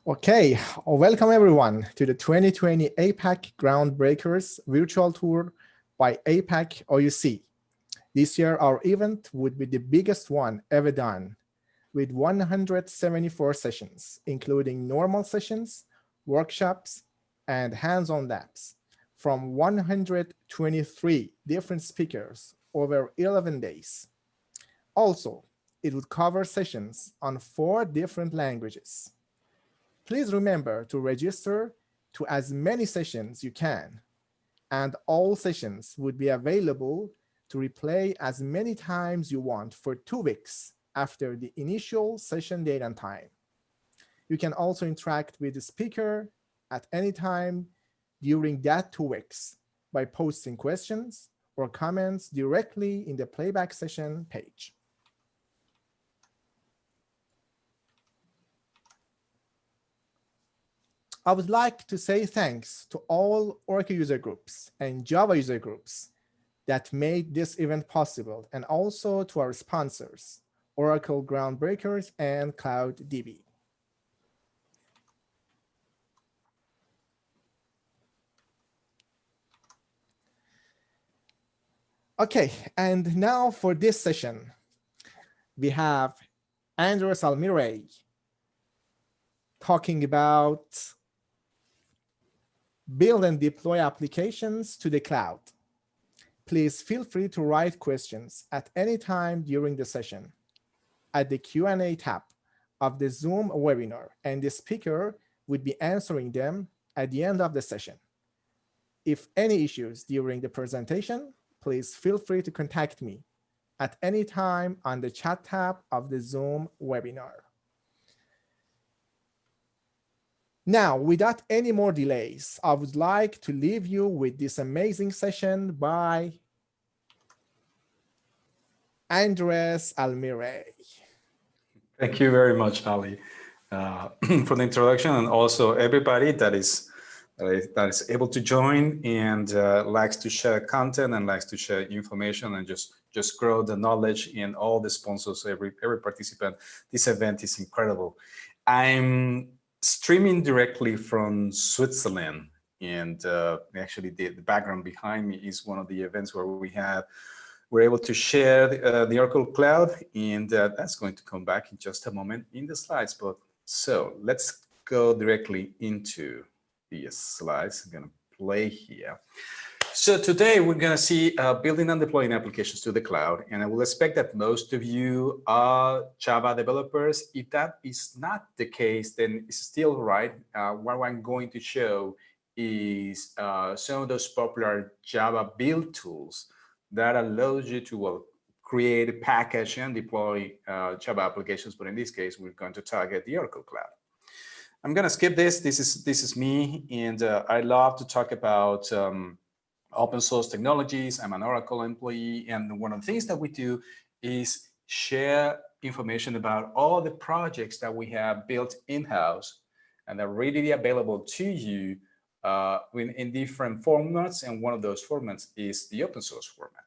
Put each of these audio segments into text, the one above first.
Okay, welcome everyone to the 2020 APAC Groundbreakers virtual tour by APAC OUC. This year, our event would be the biggest one ever done, with 174 sessions, including normal sessions, workshops, and hands-on labs from 123 different speakers over 11 days. Also, it would cover sessions on 4 different languages. Please remember to register to as many sessions you can, and all sessions would be available to replay as many times you want for 2 weeks after the initial session date and time. You can also interact with the speaker at any time during that 2 weeks by posting questions or comments directly in the playback session page. I would like to say thanks to all Oracle user groups and Java user groups that made this event possible, and also to our sponsors, Oracle Groundbreakers and CloudDB. Okay, and now for this session, we have Almiray talking about build and deploy applications to the cloud. Please feel free to write questions at any time during the session at the Q&A tab of the Zoom webinar, and the speaker would be answering them at the end of the session. If any issues during the presentation, please feel free to contact me at any time on the chat tab of the Zoom webinar. Now, without any more delays, I would like to leave you with this amazing session by Almiray. Thank you very much, Ali, for the introduction, and also everybody that is able to join and likes to share content and likes to share information and just grow the knowledge in all the sponsors, every participant. This event is incredible. I'm streaming directly from Switzerland, and actually the background behind me is one of the events where we're able to share the Oracle Cloud, and that's going to come back in just a moment in the slides. But so let's go directly into the slides. I'm going to play here. So today we're going to see building and deploying applications to the cloud, and I will expect that most of you are Java developers. If that is not the case, then it's still right. What I'm going to show is some of those popular Java build tools that allows you to create, package, and deploy Java applications. But in this case, we're going to target the Oracle Cloud. I'm going to skip this. This is me, and I love to talk about open source technologies. I'm an Oracle employee, and one of the things that we do is share information about all the projects that we have built in-house and are readily available to you in different formats, and one of those formats is the open source format.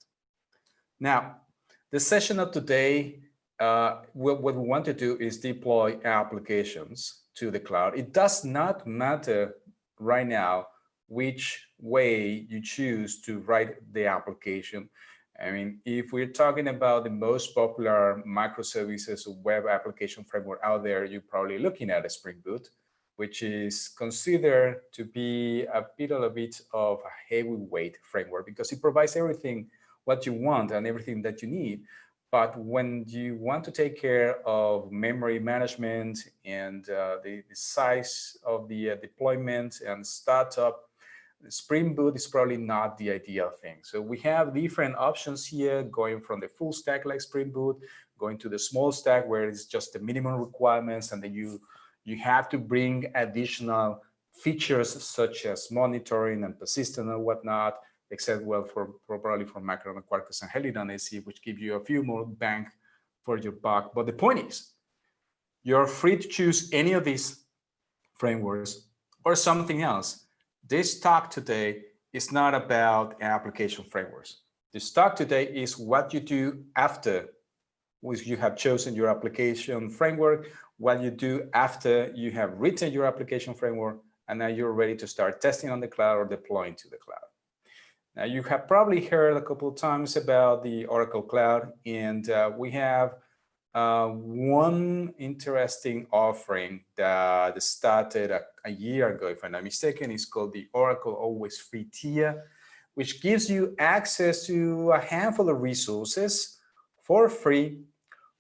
Now, the session of today, what we want to do is deploy applications to the cloud. It does not matter right now which way you choose to write the application. I mean, if we're talking about the most popular microservices web application framework out there, you're probably looking at a Spring Boot, which is considered to be a bit of a heavyweight framework because it provides everything what you want and everything that you need. But when you want to take care of memory management and the size of the deployment and startup, Spring Boot is probably not the ideal thing. So we have different options here, going from the full stack like Spring Boot, going to the small stack where it's just the minimum requirements, and then you have to bring additional features such as monitoring and persistent and whatnot, except well probably for Macron and Quarkus and Helidon AC, which give you a few more bang for your buck. But the point is, you're free to choose any of these frameworks or something else. This talk today is not about application frameworks. This talk today is what you do after which you have chosen your application framework, what you do after you have written your application framework, and now you're ready to start testing on the cloud or deploying to the cloud. Now, you have probably heard a couple of times about the Oracle Cloud, and we have one interesting offering that started a year ago, if I'm not mistaken. It's called the Oracle Always Free tier, which gives you access to a handful of resources for free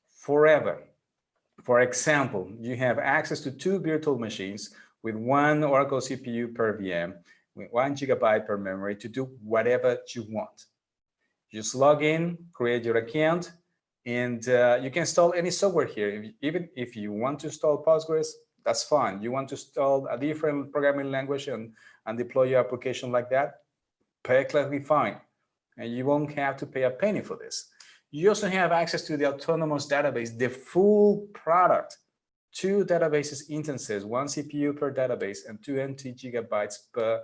forever. For example, you have access to 2 virtual machines with 1 Oracle CPU per VM, with 1 GB per memory to do whatever you want. Just log in, create your account, and you can install any software here. Even if you want to install Postgres, that's fine. You want to install a different programming language and deploy your application like that, perfectly fine. And you won't have to pay a penny for this. You also have access to the autonomous database, the full product, 2 databases instances, 1 CPU per database, and 20 GB per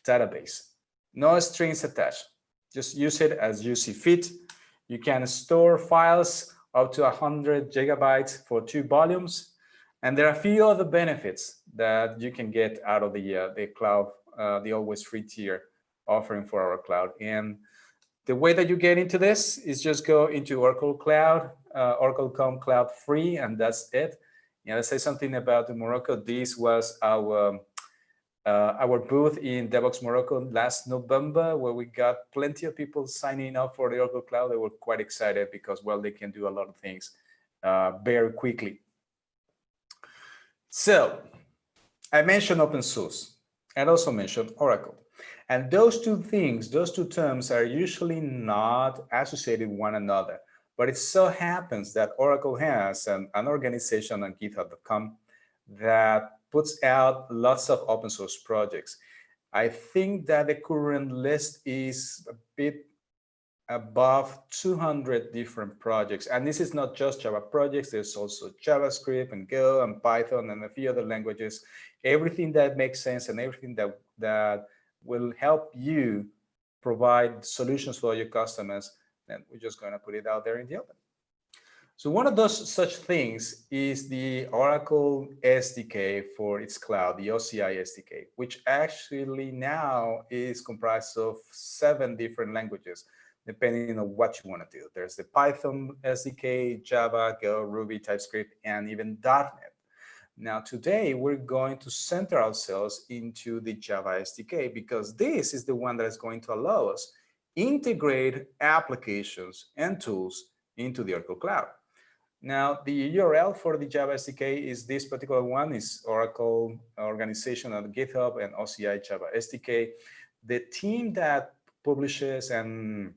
database. No strings attached. Just use it as you see fit. You can store files up to 100 GB for 2 volumes. And there are a few other benefits that you can get out of the cloud, the Always Free tier offering for our cloud. And the way that you get into this is just go into Oracle Cloud, Oracle.com Cloud Free, and that's it. And let's say something about the Morocco. This was our booth in DevOps Morocco last November, where we got plenty of people signing up for the Oracle Cloud. They were quite excited because, well, they can do a lot of things very quickly. So I mentioned open source and also mentioned Oracle. And those 2 things, those 2 terms are usually not associated with one another. But it so happens that Oracle has an organization on GitHub.com that puts out lots of open source projects. I think that the current list is a bit above 200 different projects. And this is not just Java projects. There's also JavaScript and Go and Python and a few other languages. Everything that makes sense and everything that will help you provide solutions for your customers, and we're just going to put it out there in the open. So one of those such things is the Oracle SDK for its cloud, the OCI SDK, which actually now is comprised of 7 different languages, depending on what you want to do. There's the Python SDK, Java, Go, Ruby, TypeScript, and even .NET. Now, today, we're going to center ourselves into the Java SDK because this is the one that is going to allow us integrate applications and tools into the Oracle Cloud. Now, the URL for the Java SDK is this particular one, is Oracle Organization on GitHub and OCI Java SDK. The team that publishes and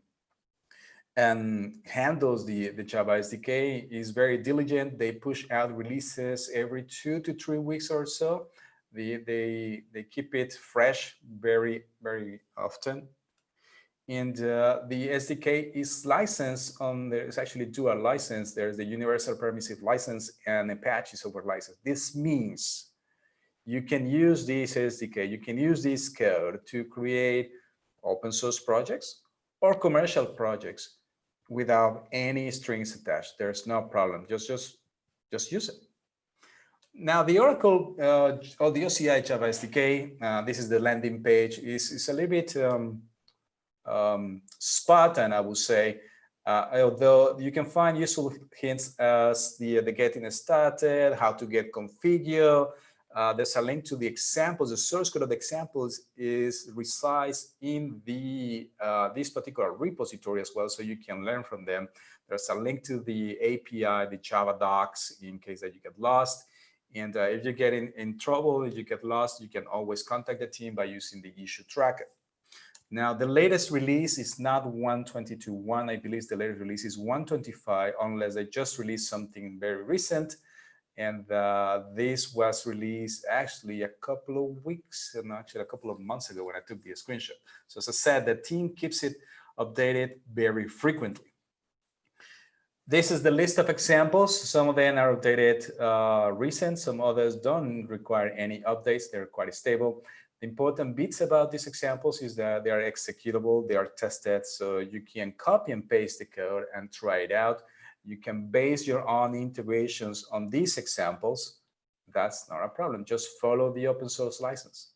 handles the Java SDK is very diligent. They push out releases every 2 to 3 weeks or so. They keep it fresh very, very often. And the SDK is licensed on, there's actually dual license. There's the universal permissive license and Apache software license. This means you can use this SDK, you can use this code to create open source projects or commercial projects without any strings attached. There's no problem. Just use it. Now, the Oracle or the OCI Java SDK, this is the landing page. Is a little bit Spartan, I would say, although you can find useful hints as the getting started, how to get configured. There's a link to the examples. The source code of the examples resides in the this particular repository as well, so you can learn from them. There's a link to the API, the Java docs, in case that you get lost. And if you get in trouble, if you get lost, you can always contact the team by using the issue tracker. Now, the latest release is not 1.22.1. I believe the latest release is 1.25, unless they just released something very recent. And this was released actually a couple of weeks, and actually a couple of months ago when I took the screenshot. So as I said, the team keeps it updated very frequently. This is the list of examples. Some of them are updated recent, some others don't require any updates. They're quite stable. The important bits about these examples is that they are executable, they are tested, so you can copy and paste the code and try it out. You can base your own integrations on these examples. That's not a problem. Just follow the open source license.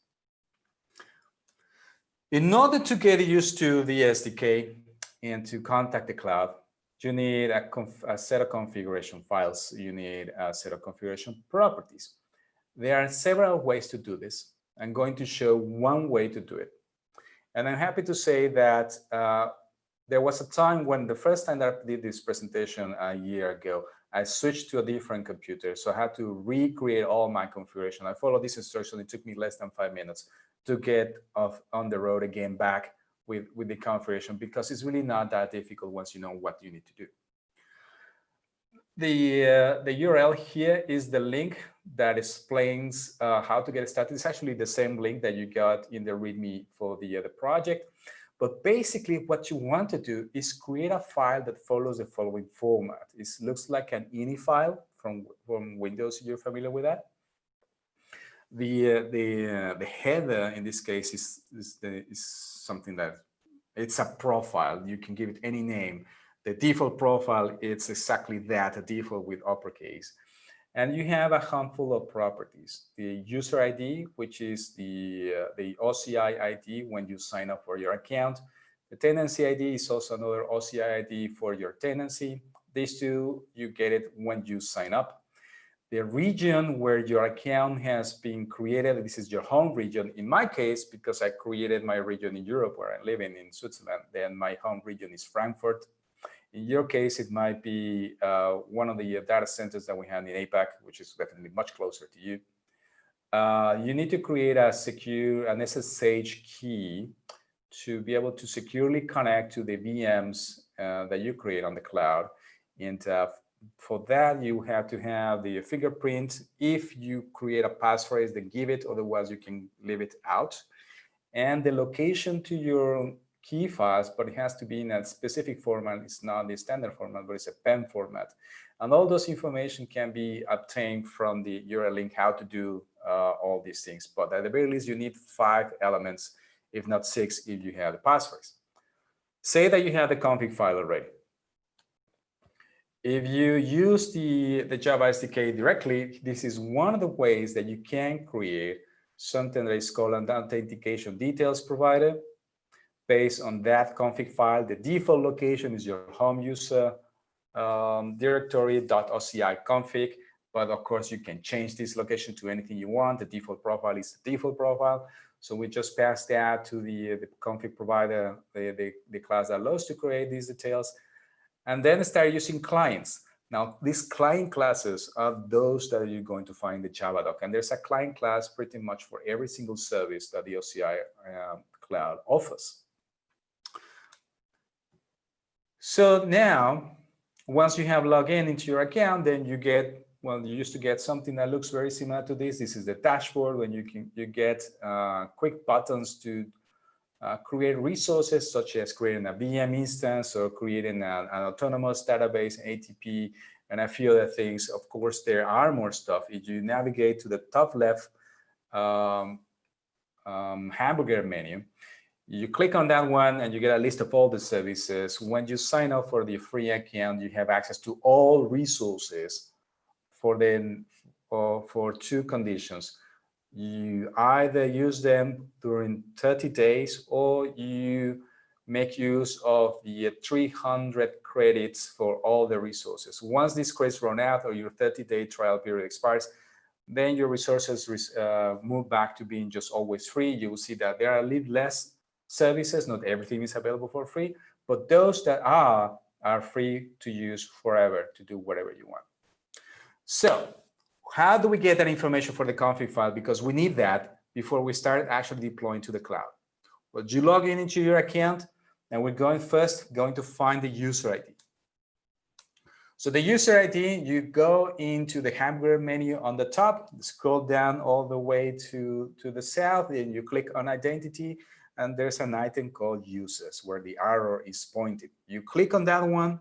In order to get used to the SDK and to contact the cloud, you need a set of configuration files. You need a set of configuration properties. There are several ways to do this. I'm going to show one way to do it. And I'm happy to say that there was a time when the first time that I did this presentation a year ago, I switched to a different computer. So I had to recreate all my configuration. I followed this instruction. It took me less than 5 minutes to get on the road again back with the configuration, because it's really not that difficult once you know what you need to do. The URL here is the link that explains how to get started. It's actually the same link that you got in the README for the project. But basically what you want to do is create a file that follows the following format. It looks like an ini file from Windows. You're familiar with that? The header in this case is something that it's a profile. You can give it any name. The default profile, it's exactly that, a default with uppercase. And you have a handful of properties. The user ID, which is the OCI ID when you sign up for your account. The tenancy ID is also another OCI ID for your tenancy. These two, you get it when you sign up. The region where your account has been created, this is your home region. In my case, because I created my region in Europe where I live in Switzerland, then my home region is Frankfurt. In your case, it might be one of the data centers that we have in APAC, which is definitely much closer to you. You need to create an SSH key to be able to securely connect to the VMs that you create on the cloud. And for that, you have to have the fingerprint. If you create a passphrase, then give it, otherwise you can leave it out. And the location to your key files, but it has to be in a specific format. It's not the standard format, but it's a PEM format. And all those information can be obtained from the URL link, how to do all these things. But at the very least, you need 5 elements, if not 6, if you have the passphrase. Say that you have the config file already. If you use the Java SDK directly, this is one of the ways that you can create something that is called an authentication details provider. Based on that config file, the default location is your home user directory.oci config, but of course you can change this location to anything you want. The default profile is the default profile. So we just pass that to the config provider, the class that allows to create these details, and then start using clients. Now, these client classes are those that you're going to find in the Java doc, and there's a client class pretty much for every single service that the OCI cloud offers. So now, once you have logged into your account, then you get, well, you used to get something that looks very similar to this. This is the dashboard when you get quick buttons to create resources, such as creating a VM instance or creating an autonomous database, ATP, and a few other things. Of course, there are more stuff. If you navigate to the top left hamburger menu, you click on that one and you get a list of all the services. When you sign up for the free account, you have access to all resources for 2 conditions. You either use them during 30 days or you make use of the 300 credits for all the resources. Once these credits run out or your 30-day trial period expires, then your resources move back to being just always free. You will see that there are a little less services. Not everything is available for free, but those that are free to use forever to do whatever you want. So how do we get that information for the config file? Because we need that before we start actually deploying to the cloud. Well, you log into your account, and we're first going to find the user ID. So the user ID, you go into the hamburger menu on the top, scroll down all the way to the south, and you click on identity, and there's an item called users where the arrow is pointed. You click on that one,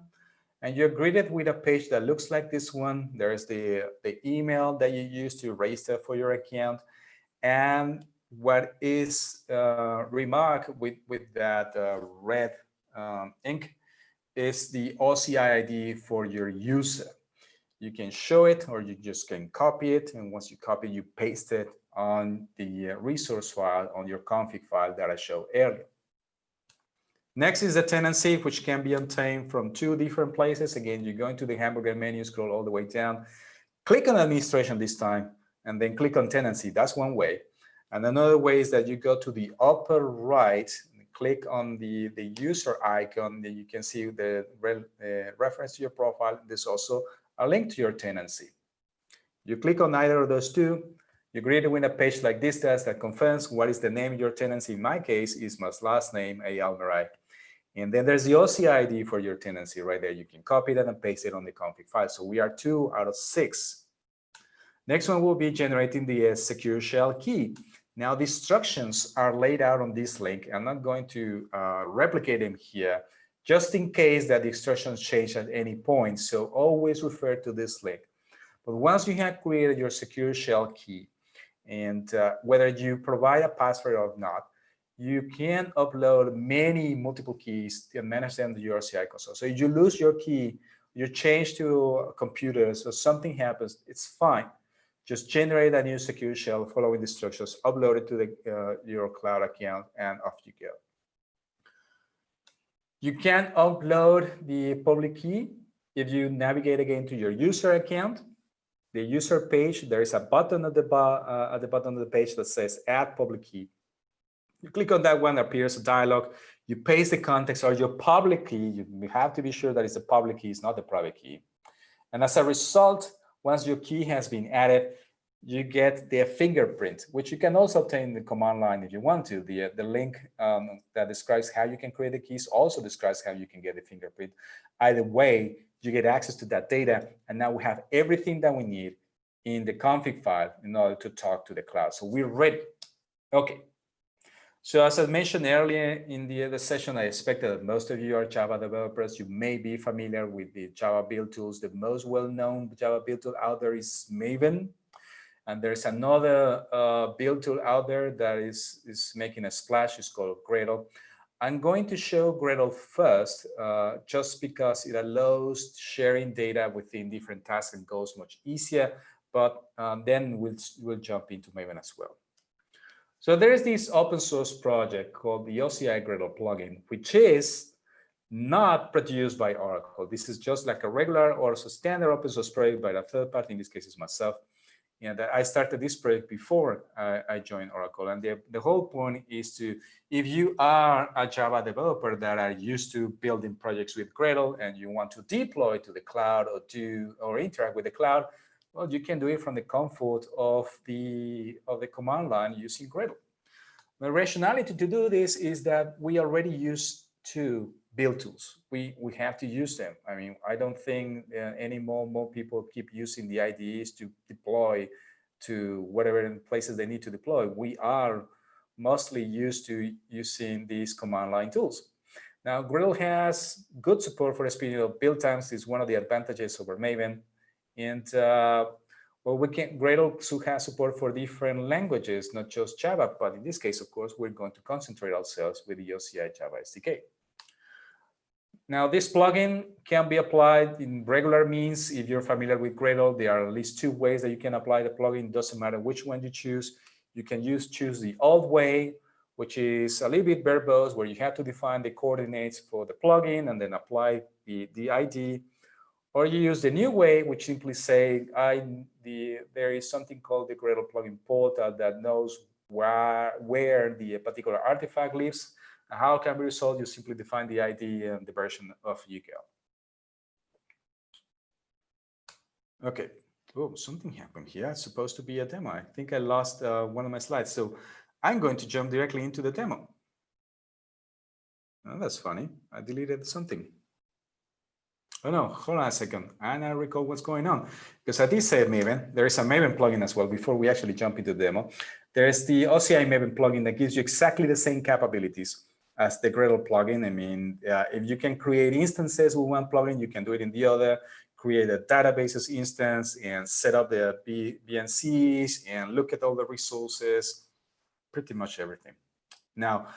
and you're greeted with a page that looks like this one. There's the email that you use to register for your account. And what is remarked with that red ink is the OCI ID for your user. You can show it or you just can copy it. And once you copy, you paste it on the resource file on your config file that I showed earlier. Next is the tenancy, which can be obtained from two different places. Again, you go into the hamburger menu, scroll all the way down, click on administration this time, and then click on tenancy. That's one way. And another way is that you go to the upper right, click on the user icon, then you can see the reference to your profile. There's also a link to your tenancy. You click on either of those two, you greet with a page like this that confirms what is the name of your tenancy. In my case, is my last name, Almiray. And then there's the OCI ID for your tenancy right there. You can copy that and paste it on the config file. So we are 2 out of 6. Next one will be generating the secure shell key. Now the instructions are laid out on this link. I'm not going to replicate them here, just in case that the instructions change at any point. So always refer to this link. But once you have created your secure shell key, and whether you provide a password or not, you can upload multiple keys and manage them to your OCI console. So if you lose your key, you change to a computer, so something happens, it's fine. Just generate a new secure shell following the instructions, upload it to your cloud account, and off you go. You can upload the public key if you navigate again to your user account. The user page, there is a button at the bottom of the page that says Add Public Key. You click on that one, appears a dialog. You paste the context or your public key. You have to be sure that it's the public key, it's not the private key. And as a result, once your key has been added, you get the fingerprint, which you can also obtain in the command line if you want to. The link that describes how you can create the keys also describes how you can get the fingerprint. Either way, you get access to that data, and now we have everything that we need in the config file in order to talk to the cloud. So we're ready. Okay. So as I mentioned earlier in the session, I expect that most of you are Java developers. You may be familiar with the Java build tools. The most well-known Java build tool out there is Maven. And there's another build tool out there that is making a splash. It's called Gradle. I'm going to show Gradle first, just because it allows sharing data within different tasks and goes much easier. But then we'll jump into Maven as well. So there is this open source project called the OCI Gradle plugin, which is not produced by Oracle. This is just like a regular or standard open source project by a third party. In this case, is myself. And I started this project before I joined Oracle. And the whole point is to, if you are a Java developer that are used to building projects with Gradle and you want to deploy to the cloud or interact with the cloud, well, you can do it from the comfort of the command line using Gradle. The rationality to do this is that we already use two build tools. We have to use them. I mean, I don't think any more people keep using the IDEs to deploy to whatever places they need to deploy. We are mostly used to using these command line tools. Now, Gradle has good support for speed of build times. Is one of the advantages over Maven. And well, Gradle has support for different languages, not just Java, but in this case, of course, we're going to concentrate ourselves with the OCI Java SDK. Now, this plugin can be applied in regular means. If you're familiar with Gradle, there are at least 2 ways that you can apply the plugin. It doesn't matter which one you choose. You can choose the old way, which is a little bit verbose, where you have to define the coordinates for the plugin and then apply the ID. Or you use the new way, which simply say, there is something called the Gradle plugin portal that knows where the particular artifact lives. How it can be resolved? You simply define the ID and the version of you go. Okay. Oh, something happened here. It's supposed to be a demo. I think I lost one of my slides. So I'm going to jump directly into the demo. Oh, that's funny. I deleted something. Oh no, hold on a second. And I recall what's going on. Because I did say Maven. There is a Maven plugin as well before we actually jump into the demo. There is the OCImagine Plugin that gives you exactly the same capabilities as the Gradle plugin. I mean, if you can create instances with one plugin, you can do it in the other, create a databases instance and set up the VNCs and look at all the resources, pretty much everything. Now,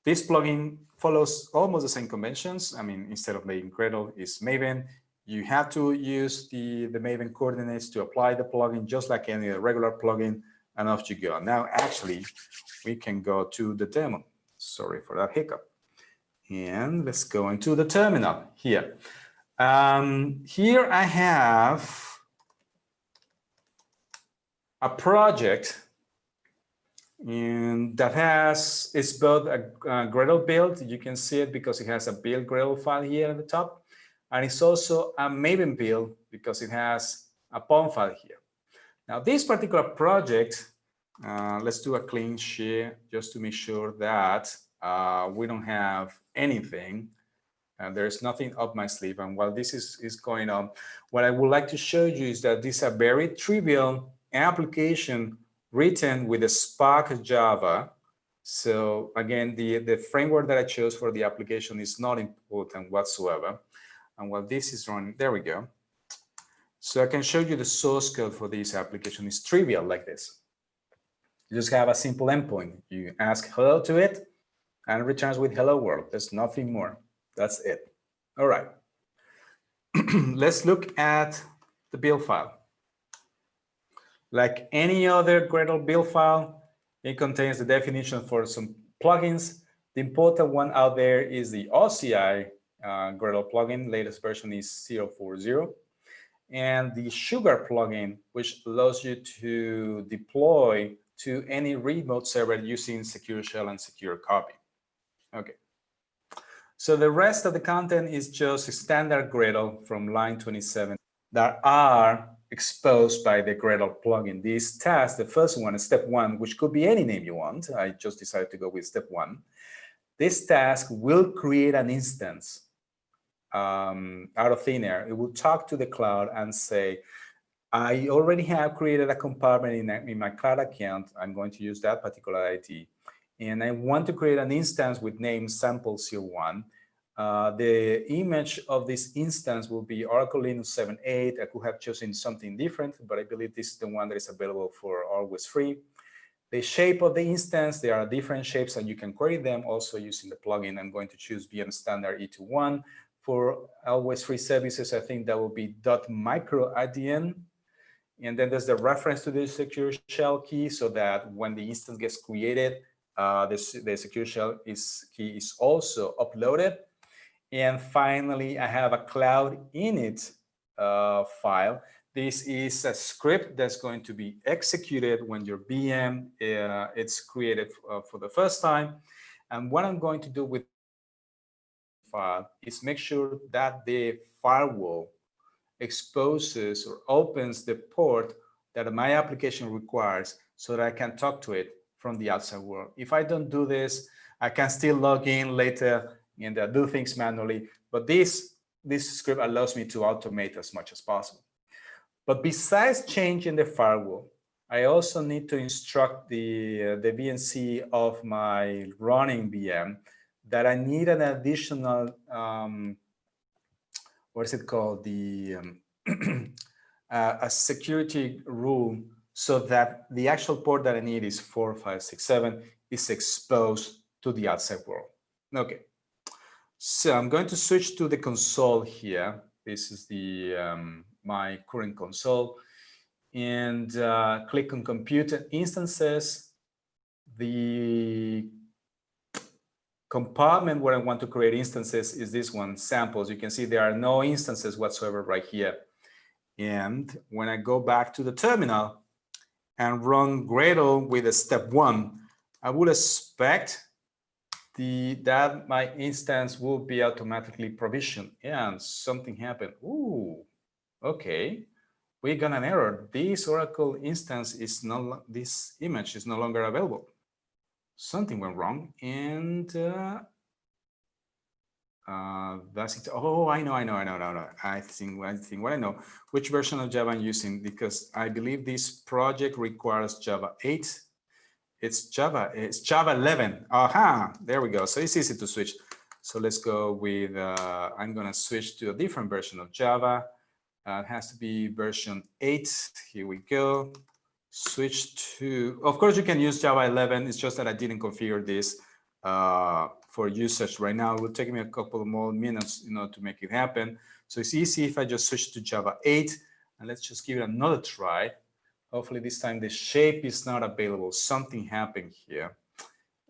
This plugin follows almost the same conventions. I mean, instead of making Gradle, is Maven. You have to use the Maven coordinates to apply the plugin just like any regular plugin, and off you go. Now, actually, we can go to the demo. Sorry for that hiccup. And let's go into the terminal here. Here I have a project and that it's both a Gradle build. You can see it because it has a build Gradle file here at the top. And it's also a Maven build because it has a POM file here. Now, this particular project, let's do a clean share just to make sure that we don't have anything. There's nothing up my sleeve. And while this is going on, what I would like to show you is that this is a very trivial application written with a Spark Java. So again, the framework that I chose for the application is not important whatsoever. And while this is running, there we go. So I can show you the source code for this application. It's trivial like this. You just have a simple endpoint. You ask hello to it and it returns with hello world. There's nothing more. That's it. All right. Let's look at the build file. Like any other Gradle build file, it contains the definition for some plugins. The important one out there is the OCI Gradle plugin. Latest version is 0.40. And the Sugar plugin, which allows you to deploy to any remote server using Secure Shell and Secure Copy. Okay. So the rest of the content is just standard Gradle from line 27 that are exposed by the Gradle plugin. These tasks, the first one is step 1, which could be any name you want. I just decided to go with step 1. This task will create an instance out of thin air. It will talk to the cloud and say, I already have created a compartment in my cloud account. I'm going to use that particular ID. And I want to create an instance with name sample01. The image of this instance will be Oracle Linux 7.8. I could have chosen something different, but I believe this is the one that is available for always free. The shape of the instance, there are different shapes and you can query them also using the plugin. I'm going to choose VM standard E21. For always free services, I think that will be .micro at the end. And then there's the reference to the secure shell key so that when the instance gets created, the secure shell key is also uploaded. And finally, I have a cloud init file. This is a script that's going to be executed when your VM it's created for the first time. And what I'm going to do with the file is make sure that the firewall exposes or opens the port that my application requires so that I can talk to it from the outside world. If I don't do this, I can still log in later and do things manually, but this script allows me to automate as much as possible. But besides changing the firewall, I also need to instruct the VNC of my running VM that I need an additional what is it called, the a security rule so that the actual port that I need is 4567 is exposed to the outside world. Okay, so I'm going to switch to the console here. This is the my current console, and click on compute instances. The compartment where I want to create instances is this one, samples. You can see there are no instances whatsoever right here. And when I go back to the terminal and run Gradle with a step 1, I would expect that my instance will be automatically provisioned. And something happened. Ooh, okay. We got an error. This Oracle instance is no, this image is no longer available. Something went wrong, and that's it. Oh, I know. I think what I know, which version of Java I'm using, because I believe this project requires Java 8. It's Java 11. Aha, there we go. So it's easy to switch. So let's go with, I'm gonna switch to a different version of Java. It has to be version 8. Here we go. Switch to, of course you can use Java 11. It's just that I didn't configure this. for usage right now. It will take me a couple of more minutes, to make it happen. So it's easy if I just switch to Java 8, and let's just give it another try. Hopefully this time the shape is not available. Something happened here.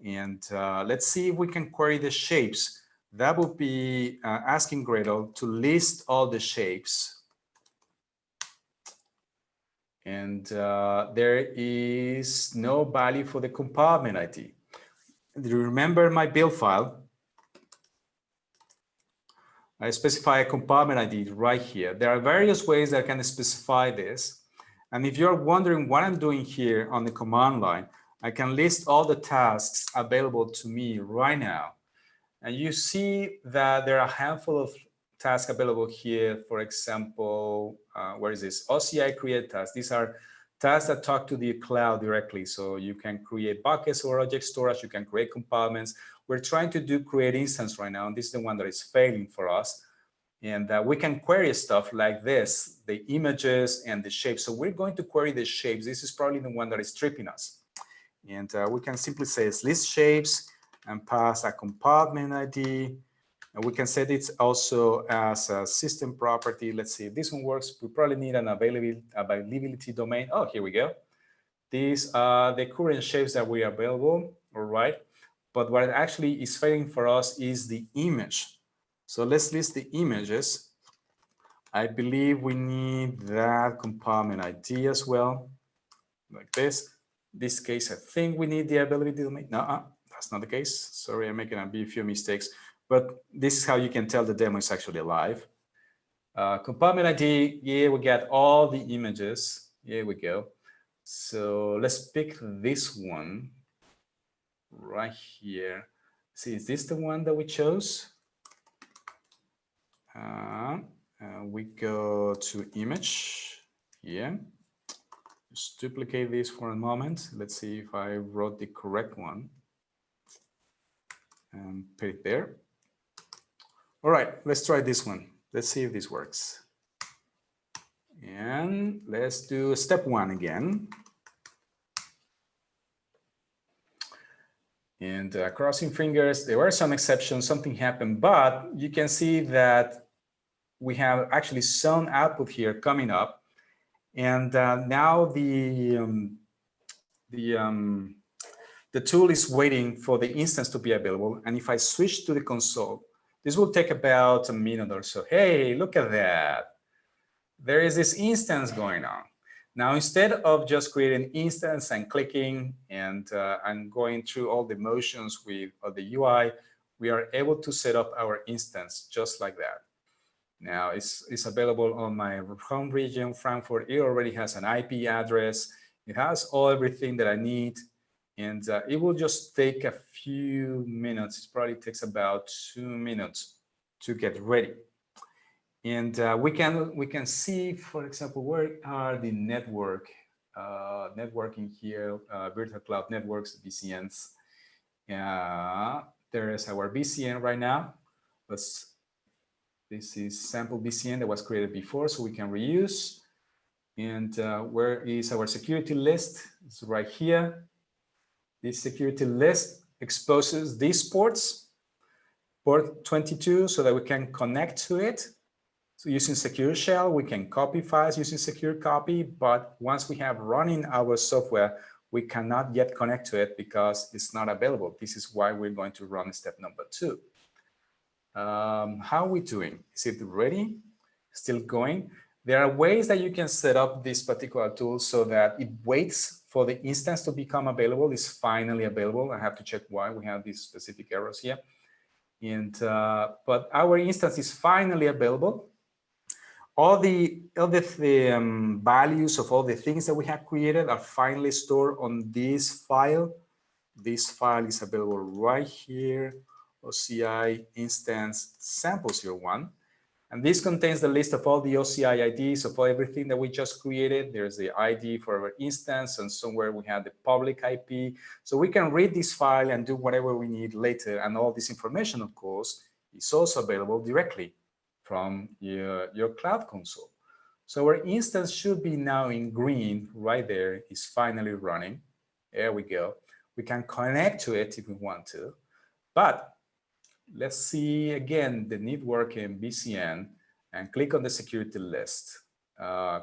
And let's see if we can query the shapes. That would be asking Gradle to list all the shapes. And there is no value for the compartment ID. Do you remember my build file? I specify a compartment ID right here. There are various ways that I can specify this. And if you're wondering what I'm doing here on the command line, I can list all the tasks available to me right now. And you see that there are a handful of tasks available here. For example, where is this? OCI create tasks. These are tasks that talk to the cloud directly. So you can create buckets or object storage. You can create compartments. We're trying to do create instance right now. And this is the one that is failing for us. And we can query stuff like this, the images and the shapes. So we're going to query the shapes. This is probably the one that is tripping us. And we can simply say list shapes and pass a compartment ID. And we can set it also as a system property. Let's see if this one works. We probably need an availability domain. Oh, here we go. These are the current shapes that we are available, all right? But what actually is failing for us is the image. So let's list the images. I believe we need that compartment ID as well, like this. In this case, I think we need the availability domain. No, that's not the case. Sorry, I'm making a few mistakes. But this is how you can tell the demo is actually live. Compartment ID, yeah, we got all the images. Here we go. So let's pick this one right here. See, is this the one that we chose? We go to image. Yeah. Just duplicate this for a moment. Let's see if I wrote the correct one. And put it there. All right, let's try this one. Let's see if this works. And let's do step 1 again. And crossing fingers, there were some exceptions, something happened, but you can see that we have actually some output here coming up. And now the tool is waiting for the instance to be available. And if I switch to the console, this will take about a minute or so. Hey, look at that. There is this instance going on. Now, instead of just creating an instance and clicking and going through all the motions with the UI, we are able to set up our instance just like that. Now, it's available on my home region, Frankfurt. It already has an IP address. It has everything that I need. And it will just take a few minutes. It probably takes about 2 minutes to get ready. And we can see, for example, where are the networking here, virtual cloud networks, VCNs. There is our VCN right now. This is sample VCN that was created before, so we can reuse. And where is our security list? It's right here. This security list exposes these ports, port 22, so that we can connect to it. So using secure shell, we can copy files using secure copy, but once we have running our software, we cannot yet connect to it because it's not available. This is why we're going to run step number 2. How are we doing? Is it ready? Still going? There are ways that you can set up this particular tool so that it waits for the instance to become available. It's finally available. I have to check why we have these specific errors here. And but our instance is finally available. All the values of all the things that we have created are finally stored on this file. This file is available right here, OCI instance samples01. And this contains the list of all the OCI IDs of everything that we just created. There's the ID for our instance, and somewhere we have the public IP. So we can read this file and do whatever we need later. And all this information, of course, is also available directly from your cloud console. So our instance should be now in green right there. It's finally running. There we go. We can connect to it if we want to. But let's see again the network in BCN and click on the security list.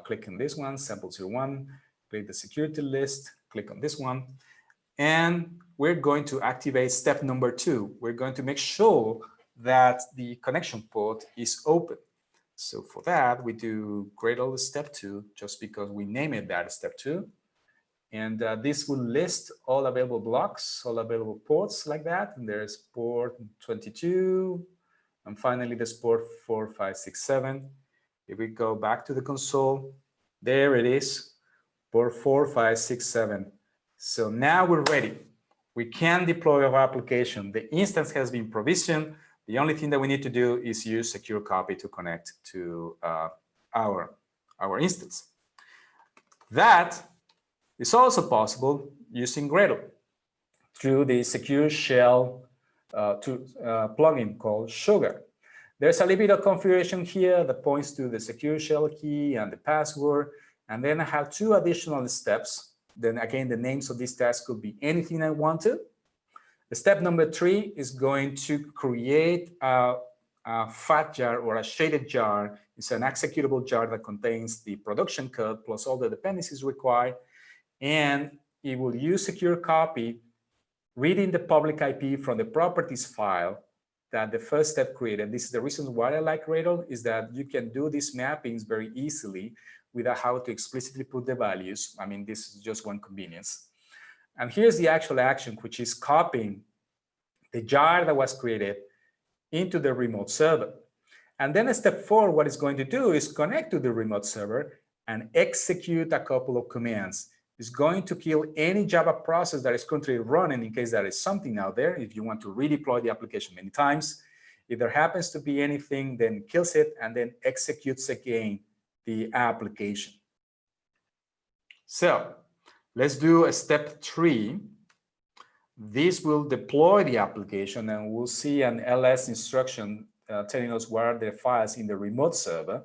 Click on this one, sample 01, click the security list, click on this one, and we're going to activate step number 2. We're going to make sure that the connection port is open. So for that, we do Gradle step 2, just because we name it that step 2. And this will list all available blocks, all available ports like that. And there's port 22. And finally, there's port 4567. If we go back to the console, there it is, port 4567. So now we're ready. We can deploy our application. The instance has been provisioned. The only thing that we need to do is use secure copy to connect to our instance. That is also possible using Gradle through the secure shell plugin called Sugar. There's a little bit of configuration here that points to the secure shell key and the password. And then I have 2 additional steps. Then again, the names of these tasks could be anything I want to. The step number 3 is going to create a fat jar or a shaded jar. It's an executable jar that contains the production code plus all the dependencies required. And it will use secure copy, reading the public IP from the properties file that the first step created. This is the reason why I like Gradle, is that you can do these mappings very easily without having to explicitly put the values. I mean, this is just one convenience. And here's the actual action, which is copying the jar that was created into the remote server. And then step 4, what it's going to do is connect to the remote server and execute a couple of commands. It's going to kill any Java process that is currently running in case there is something out there, if you want to redeploy the application many times. If there happens to be anything, then kills it and then executes again the application. So let's do a step 3. This will deploy the application, and we'll see an ls instruction telling us where are the files in the remote server.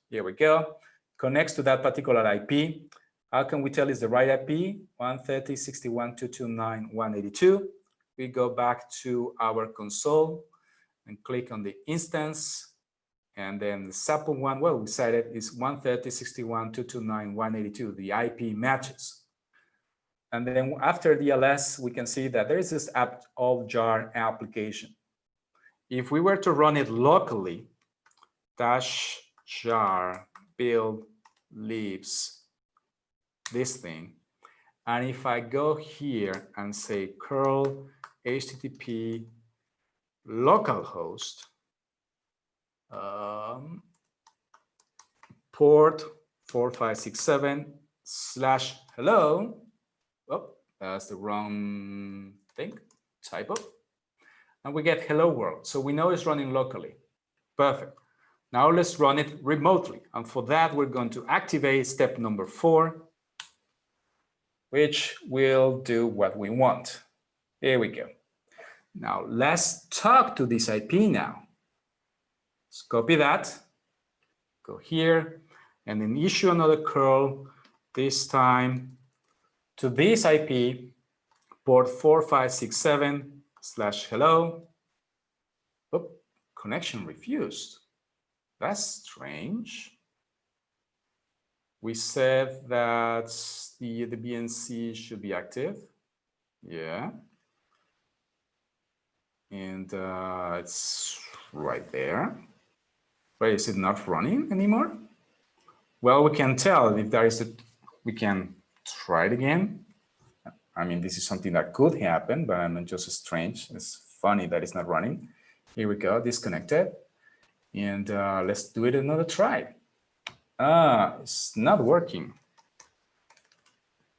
Here we go. Connects to that particular IP. How can we tell it's the right IP? 130.61.229.182. We go back to our console and click on the instance. And then the sample one, well, we decided is 130.61.229.182. The IP matches. And then after the ls, we can see that there is this all jar application. If we were to run it locally, -jar build libs this thing, and if I go here and say curl http localhost port 4567/hello. Oh, that's the wrong thing, typo. And we get hello world. So we know it's running locally. Perfect. Now let's run it remotely. And for that, we're going to activate step number 4, which will do what we want. Here we go. Now let's talk to this IP now. Let's copy that, go here, and then issue another curl, this time to this IP, port 4567/hello. Oh, connection refused. That's strange. We said that the BNC should be active. Yeah. And it's right there. Wait, is it not running anymore? Well, we can tell if there is we can try it again. I mean, this is something that could happen, but I'm just strange. It's funny that it's not running. Here we go, disconnected. And let's do it another try. It's not working.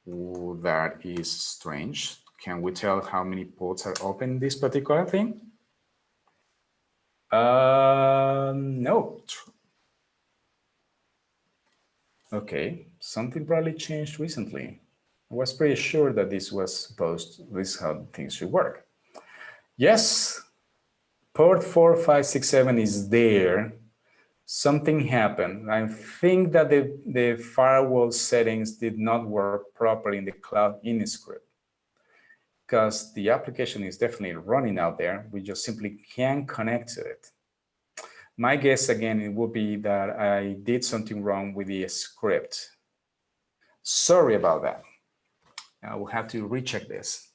Ooh, that is strange. Can we tell how many ports are open in this particular thing? No. Okay, something probably changed recently. I was pretty sure that this is how things should work. Yes, port 4567 is there. Something happened. I think that the firewall settings did not work properly in the cloud init script. because the application is definitely running out there. We just simply can't connect to it. My guess, again, it would be that I did something wrong with the script. Sorry about that. I will have to recheck this.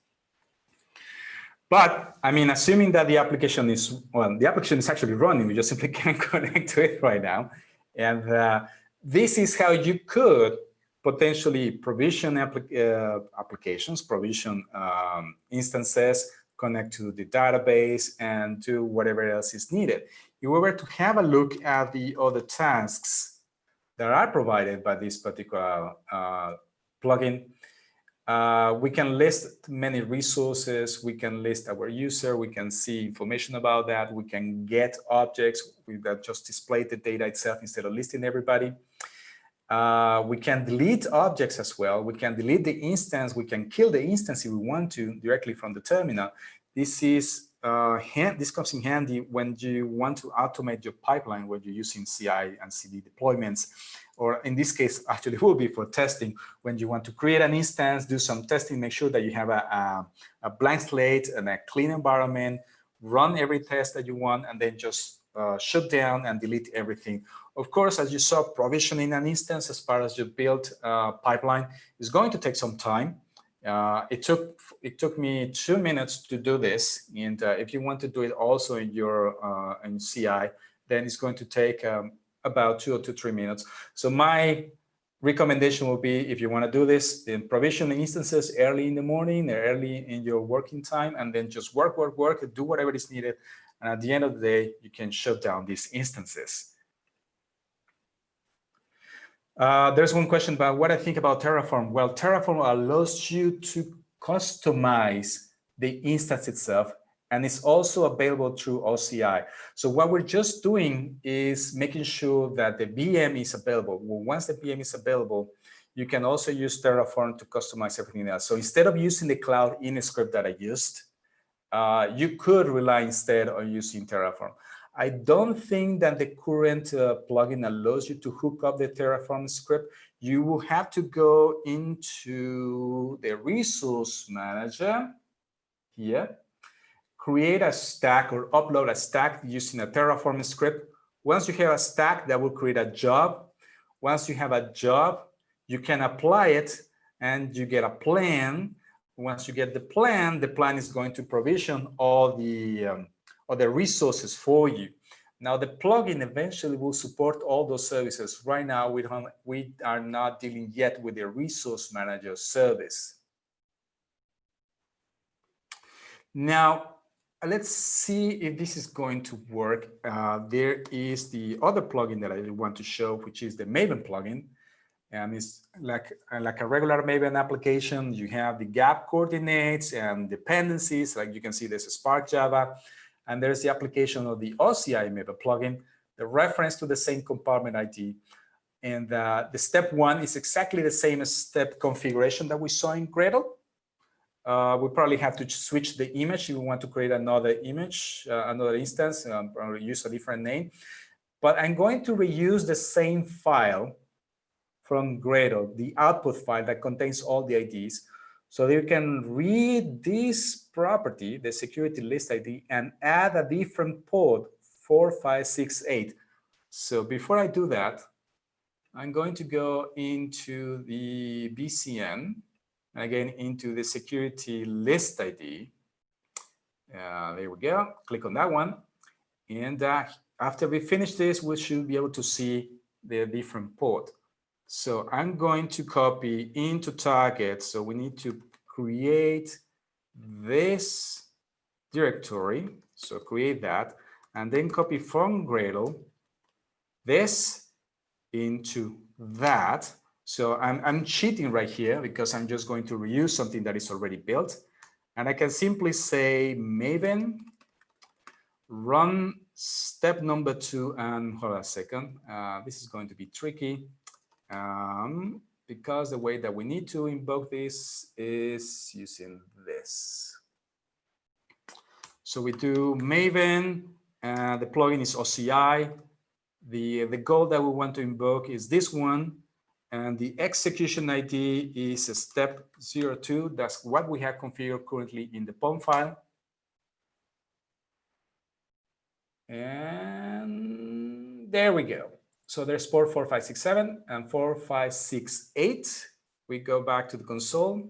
But I mean, assuming that the application is, well, the application is actually running, we just simply can't connect to it right now. And this is how you could potentially provision applications, provision instances, connect to the database, and do whatever else is needed. If we were to have a look at the other tasks that are provided by this particular plugin, we can list many resources, we can list our user, we can see information about that, we can get objects that just display the data itself instead of listing everybody. We can delete objects as well, we can delete the instance, we can kill the instance if we want to directly from the terminal. This comes in handy when you want to automate your pipeline, when you're using CI and CD deployments, or in this case, actually it will be for testing, when you want to create an instance, do some testing, make sure that you have a blank slate and a clean environment, run every test that you want, and then just shut down and delete everything. Of course, as you saw, provisioning an instance as part as your build pipeline is going to take some time. It took me 2 minutes to do this, and if you want to do it also in your in CI, then it's going to take about 2 to 3 minutes. So my recommendation will be, if you want to do this, then provision instances early in the morning or early in your working time, and then just work, do whatever is needed, and at the end of the day, you can shut down these instances. There's one question about what I think about Terraform. Well, Terraform allows you to customize the instance itself, and it's also available through OCI. So what we're just doing is making sure that the VM is available. Well, once the VM is available, you can also use Terraform to customize everything else. So instead of using the cloud in a script that I used, you could rely instead on using Terraform. I don't think that the current plugin allows you to hook up the Terraform script. You will have to go into the resource manager here, create a stack or upload a stack using a Terraform script. Once you have a stack, that will create a job. Once you have a job, you can apply it and you get a plan. Once you get the plan is going to provision all the resources for you. Now, the plugin eventually will support all those services. Right now, we are not dealing yet with the resource manager service. Now, let's see if this is going to work. There is the other plugin that I want to show, which is the Maven plugin. And it's like a regular Maven application. You have the gap coordinates and dependencies. Like you can see, there's a Spark Java. And there's the application of the OCImagine plugin, the reference to the same compartment ID. And the step one is exactly the same as step configuration that we saw in Gradle. We probably have to switch the image if we want to create another image, another instance, or use a different name. But I'm going to reuse the same file from Gradle, the output file that contains all the IDs. So you can read this property, the security list ID, and add a different port, 4568. So before I do that, I'm going to go into the BCN, and again into the security list ID. There we go. Click on that one. And after we finish this, we should be able to see the different port. So I'm going to copy into target. So we need to create this directory. So create that, and then copy from Gradle this into that. So I'm cheating right here because I'm just going to reuse something that is already built. And I can simply say Maven run step number 2. And hold on a second. This is going to be tricky. Because the way that we need to invoke this is using this. So we do Maven, the plugin is OCI. The goal that we want to invoke is this one, And the execution ID is step 02. That's what we have configured currently in the POM file. And there we go. So there's port 4567 and 4568. We go back to the console,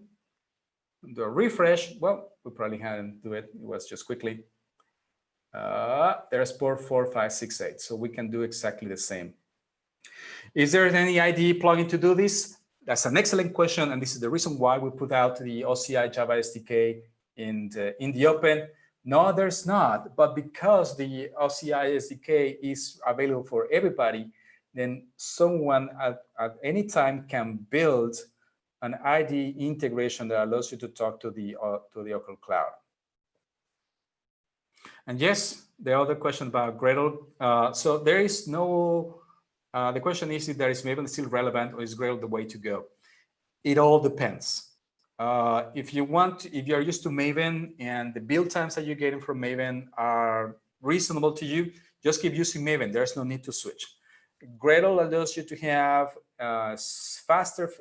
do a refresh. Well, we probably hadn't do it. It was just quickly. There's port 4568. So we can do exactly the same. Is there any IDE plugin to do this? That's an excellent question. And this is the reason why we put out the OCI Java SDK in the open. No, there's not. But because the OCI SDK is available for everybody, then someone at any time can build an IDE integration that allows you to talk to the Oracle Cloud. And yes, the other question about Gradle. So there is no, the question is if there is Maven still relevant or is Gradle the way to go? It all depends. If you're used to Maven and the build times that you're getting from Maven are reasonable to you, just keep using Maven. There's no need to switch. Gradle allows you to have faster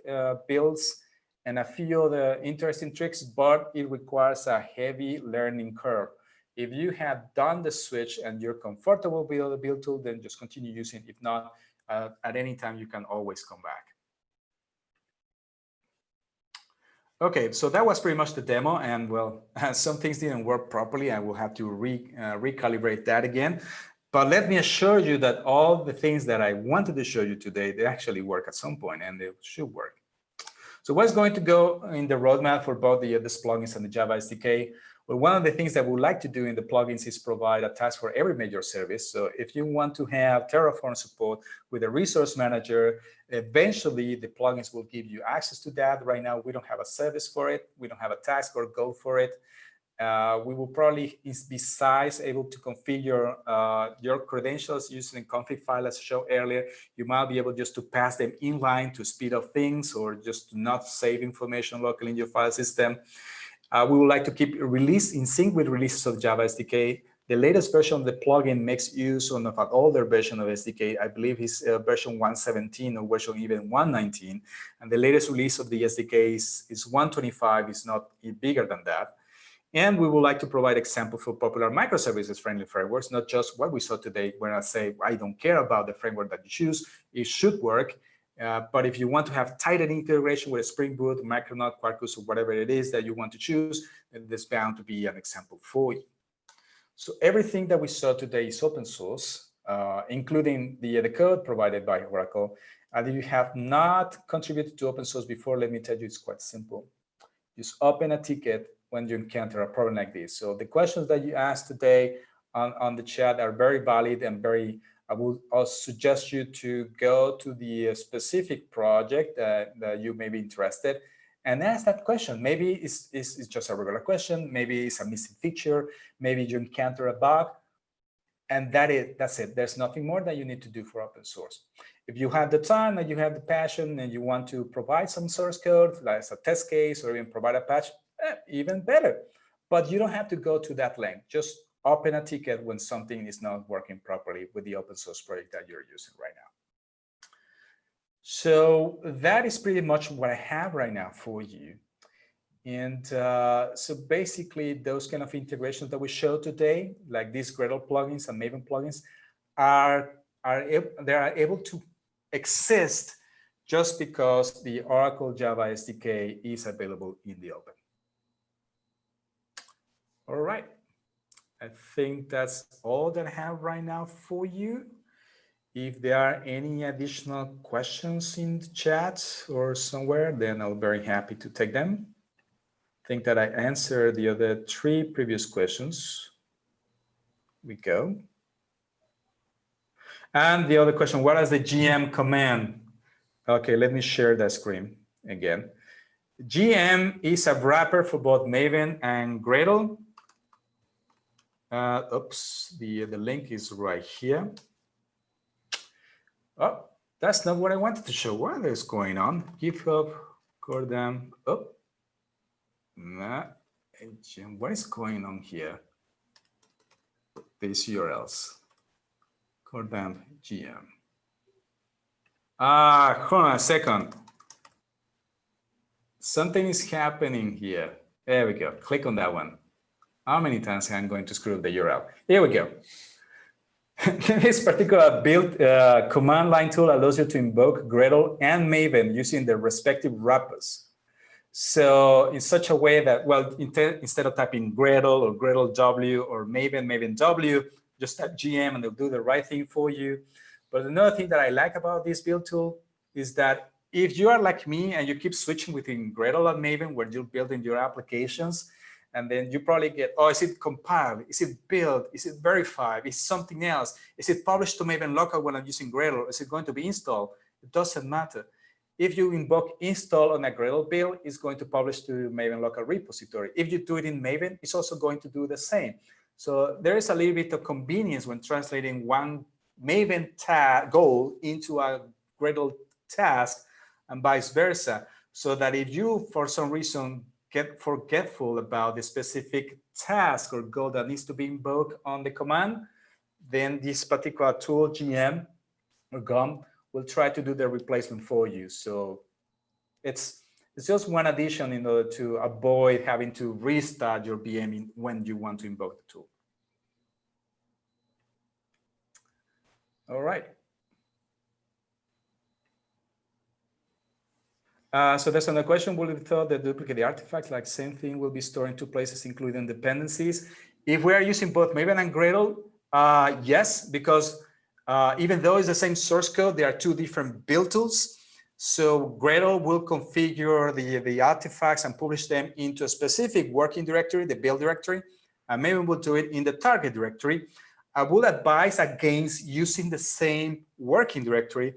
builds and a few other interesting tricks, but it requires a heavy learning curve. If you have done the switch and you're comfortable with the build tool, then just continue using it. If not, at any time, you can always come back. Okay, so that was pretty much the demo. And well, some things didn't work properly. I will have to recalibrate that again. But let me assure you that all the things that I wanted to show you today, they actually work at some point and they should work. So what's going to go in the roadmap for both these plugins and the Java SDK? Well, one of the things that we like to do in the plugins is provide a task for every major service. So if you want to have Terraform support with a resource manager, eventually the plugins will give you access to that. Right now, we don't have a service for it. We don't have a task or goal for it. We will probably, besides able to configure your credentials using the config file as shown earlier, you might be able just to pass them inline to speed up things or just to not save information locally in your file system. We would like to keep release in sync with releases of Java SDK. The latest version of the plugin makes use of an older version of SDK. I believe it's version 117 or version even 119. And the latest release of the SDK is 125. It's not bigger than that. And we would like to provide examples for popular microservices-friendly frameworks, not just what we saw today, where I say, I don't care about the framework that you choose. It should work. But if you want to have tighter integration with a Spring Boot, Micronaut, Quarkus, or whatever it is that you want to choose, then there's bound to be an example for you. So everything that we saw today is open source, including the code provided by Oracle. And if you have not contributed to open source before, let me tell you, it's quite simple. Just open a ticket when you encounter a problem like this. So the questions that you asked today on the chat are very valid and very, I would also suggest you to go to the specific project that you may be interested and ask that question. Maybe it's just a regular question. Maybe it's a missing feature. Maybe you encounter a bug. And that's it. There's nothing more that you need to do for open source. If you have the time and you have the passion and you want to provide some source code, like a test case or even provide a patch, even better. But you don't have to go to that length. Just open a ticket when something is not working properly with the open source project that you're using right now. So that is pretty much what I have right now for you. And so basically, those kind of integrations that we showed today, like these Gradle plugins and Maven plugins, they are able to exist just because the Oracle Java SDK is available in the open. All right. I think that's all that I have right now for you. If there are any additional questions in the chat or somewhere, then I'll be very happy to take them. I think that I answered the other 3 previous questions. We go. And the other question, what is the GM command? Okay, let me share that screen again. GM is a wrapper for both Maven and Gradle. Oops, the link is right here. Oh, that's not what I wanted to show. What is going on? GitHub, Gordon. Oh, what is going on here? These URLs. Gordon GM. Hold on a second. Something is happening here. There we go. Click on that one. How many times am I going to screw up the URL? Here we go. This particular build command line tool allows you to invoke Gradle and Maven using their respective wrappers. So in such a way that, well, instead of typing Gradle or Gradle W or Maven W, just type GM and they'll do the right thing for you. But another thing that I like about this build tool is that if you are like me and you keep switching between Gradle and Maven when you're building your applications, and then you probably get, oh, is it compiled? Is it built? Is it verified? Is it something else? Is it published to Maven local when I'm using Gradle? Is it going to be installed? It doesn't matter. If you invoke install on a Gradle build, it's going to publish to Maven local repository. If you do it in Maven, it's also going to do the same. So there is a little bit of convenience when translating one Maven goal into a Gradle task and vice versa. So that if you, for some reason, get forgetful about the specific task or goal that needs to be invoked on the command, then this particular tool, GM or GOM, will try to do the replacement for you. So it's just one addition in order to avoid having to restart your VM when you want to invoke the tool. All right. So there's another question. Will it thought that duplicate the artifacts, like same thing will be stored in two places, including dependencies? If we are using both Maven and Gradle, yes, because even though it's the same source code, there are two different build tools. So Gradle will configure the artifacts and publish them into a specific working directory, the build directory, and Maven will do it in the target directory. I would advise against using the same working directory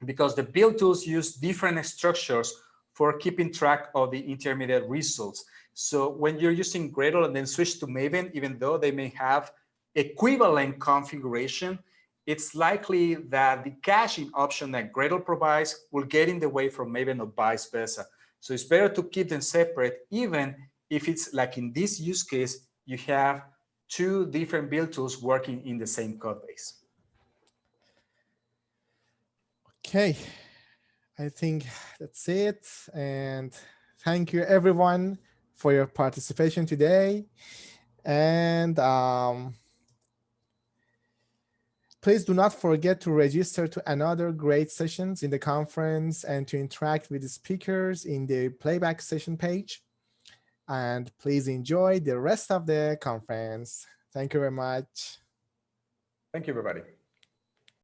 because the build tools use different structures for keeping track of the intermediate results. So when you're using Gradle and then switch to Maven, even though they may have equivalent configuration, it's likely that the caching option that Gradle provides will get in the way from Maven or vice versa. So it's better to keep them separate, even if it's like in this use case, you have two different build tools working in the same code base. Okay, I think that's it. And thank you everyone for your participation today. And please do not forget to register to another great sessions in the conference and to interact with the speakers in the playback session page. And please enjoy the rest of the conference. Thank you very much. Thank you, everybody.